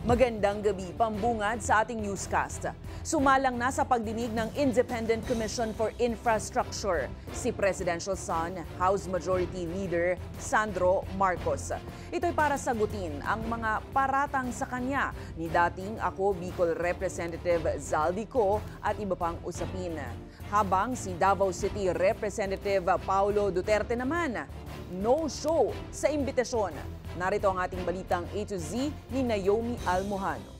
Magandang gabi, pambungad sa ating newscast. Sumalang na sa pagdinig ng Independent Commission for Infrastructure si Presidential son, House Majority Leader Sandro Marcos. Ito'y para sagutin ang mga paratang sa kanya ni dating Ako Bicol Representative Zaldico at iba pang usapin. Habang si Davao City Representative Paulo Duterte naman, no show sa imbitasyon. Narito ang ating balitang A to Z ni Naomi Almohano.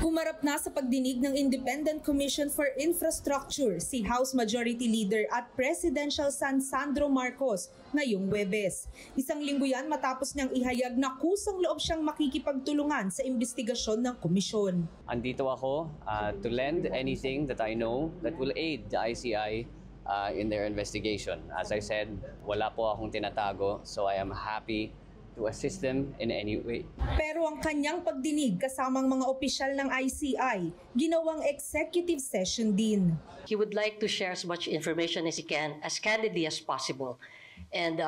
Humarap na sa pagdinig ng Independent Commission for Infrastructure si House Majority Leader at Presidential son Sandro Marcos ngayong Huwebes. Isang linggo yan matapos niyang ihayag na kusang loob siyang makikipagtulungan sa investigasyon ng komisyon. Andito ako to lend anything that I know that will aid the ICI in their investigation. As I said, wala po akong tinatago, so I am happy to assist them in any way. Pero ang kanyang pagdinig kasamang mga opisyal ng ICI, ginawang executive session din. He would like to share as much information as he can, as candidly as possible. And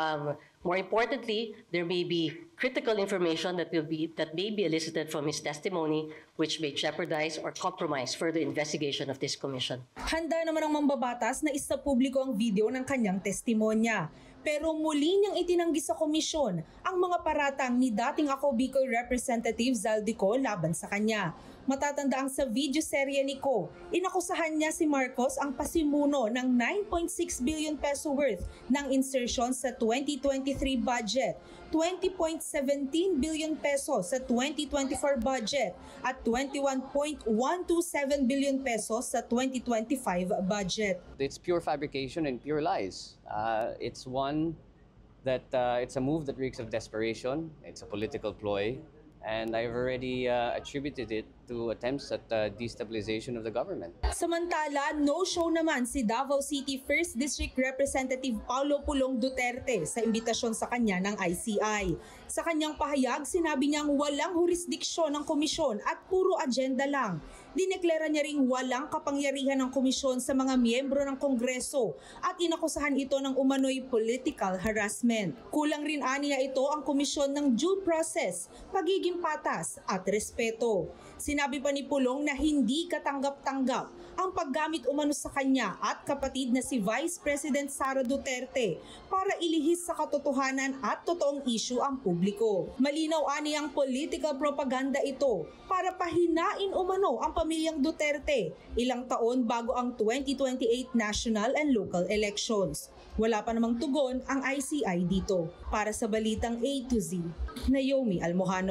more importantly, there may be critical information that may be elicited from his testimony which may jeopardize or compromise further investigation of this commission. Handa naman ang mambabatas na isapubliko ang video ng kanyang testimonya. Pero muli niyang itinanggi sa komisyon ang mga paratang ni dating Ako Bicol Representative Zaldico laban sa kanya. Matatandaang sa video serye ni Ko, inakusahan niya si Marcos ang pasimuno ng 9.6 billion peso worth ng insertion sa 2023 budget, 20.17 billion peso sa 2024 budget at 21.127 billion peso sa 2025 budget. It's pure fabrication and pure lies. It's a move that reeks of desperation. It's a political ploy. And I've already attributed it to attempts at destabilization of the government. Samantala, no-show naman si Davao City 1st District Representative Paulo Pulong Duterte sa imbitasyon sa kanya ng ICI. Sa kanyang pahayag, sinabi niyang walang jurisdiksyon ng komisyon at puro agenda lang. Dineklara niya ring walang kapangyarihan ng komisyon sa mga miyembro ng Kongreso at inakusahan ito ng umano'y political harassment. Kulang rin aniya ito ang komisyon ng due process, pagiging patas at respeto. Sinabi pa ni Pulong na hindi katanggap-tanggap ang paggamit umano sa kanya at kapatid na si Vice President Sara Duterte para ilihis sa katotohanan at totoong issue ang publiko. Malinaw aniyang political propaganda ito para pahinain umano ang pamilyang Duterte ilang taon bago ang 2028 national and local elections. Wala pa namang tugon ang ICI dito. Para sa Balitang A to Z, Naomi Almohano.